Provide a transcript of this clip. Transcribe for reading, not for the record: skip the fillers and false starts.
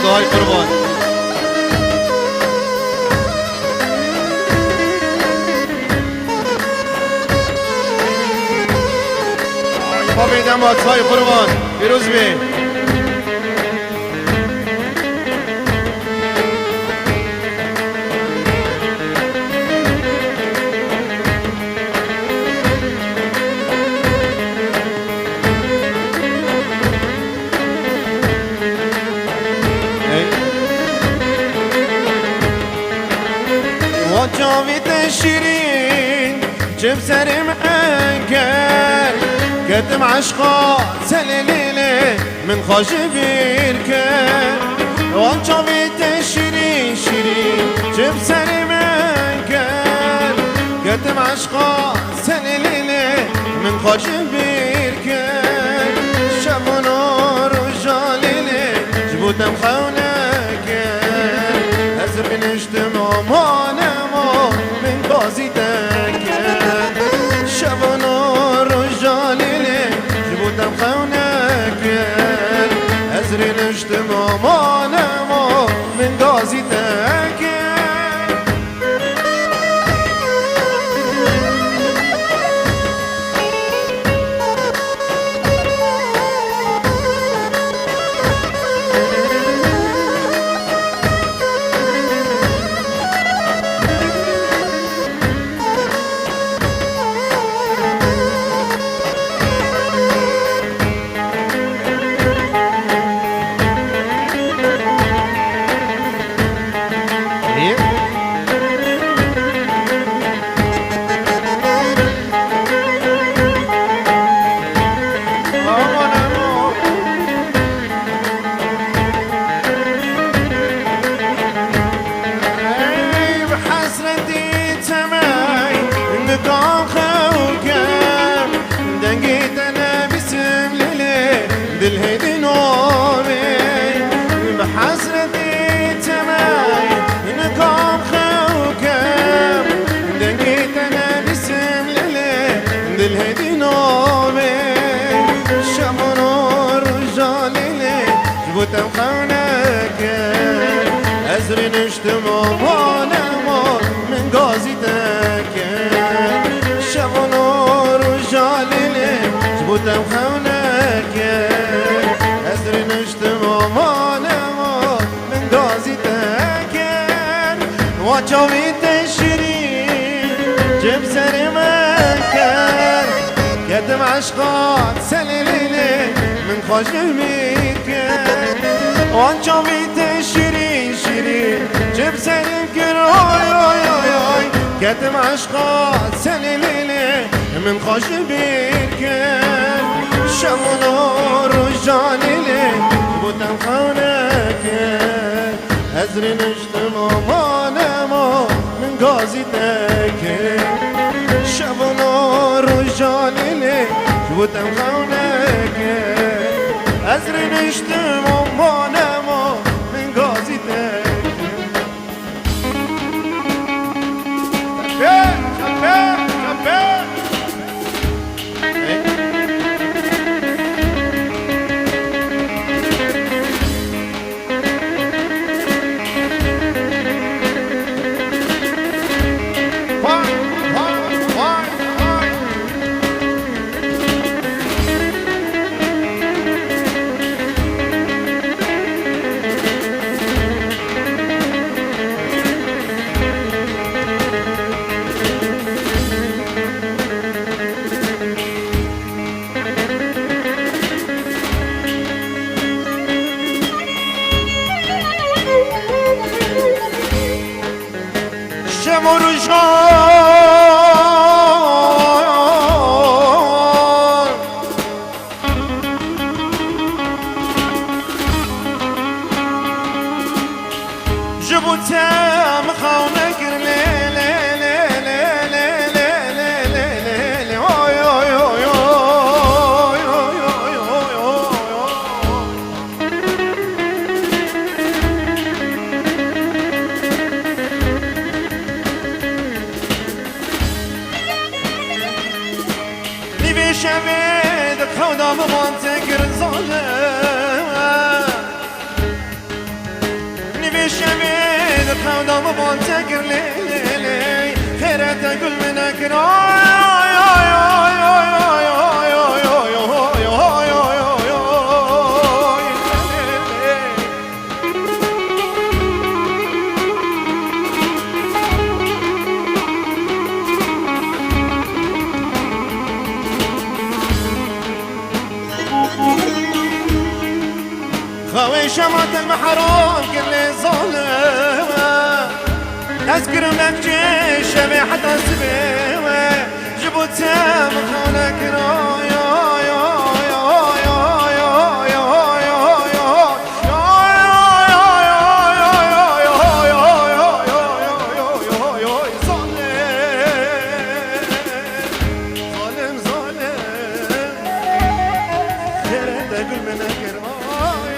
سهاي قربان بابي دمات سهاي قربان فيروز بي جاوید شیرین جب سرم انگل کتم عشقا سلیلیلی من خوش بیر کن وان جاوید شیرین جب سرم انگل کتم عشقا سلیلیلی من خوش بیر کن شبانا رو جالیلی جبوتم خونک از بنشتم آمانم من قاضي تاكل شبانا رجالي جبوتم خونك ازري نشتم امانه من قاضي تاكل بالهيدي نومي بحسرتي تماي نقام خوكم دقيت انا باسم ليلي بالهيدي نومي شمرو رجالي لي جبوتم خونك ازري نشتم امانه من قازي تاكل شمرو رجالي لي جبوتم خونك ازري نشتم امانه من قازي تاكل وجوي تشرين جب سري مكان كتم عشقات سليلي من خوش الميكان وجوي تشرين جب سري كروي كتم عشقات سليلي من خوش الميكان شمونا رجالي لي بوتم خونك ازري نشتم امانه من قازي تاكل شمونا رجالي لي بوتم خونك ازري نشتم امانه من قازي تاكل جبوتم خونك شوید خدا بمان تکر زانه شميد بحوضة مبون تقر ليلي خيرة تقول منك خوي شمعة المحروم كل ظلمة أذكر مكجي شبي حتى سبيوة جبوت سام خونك رايا ظالم ظالم خير تقول منك رايا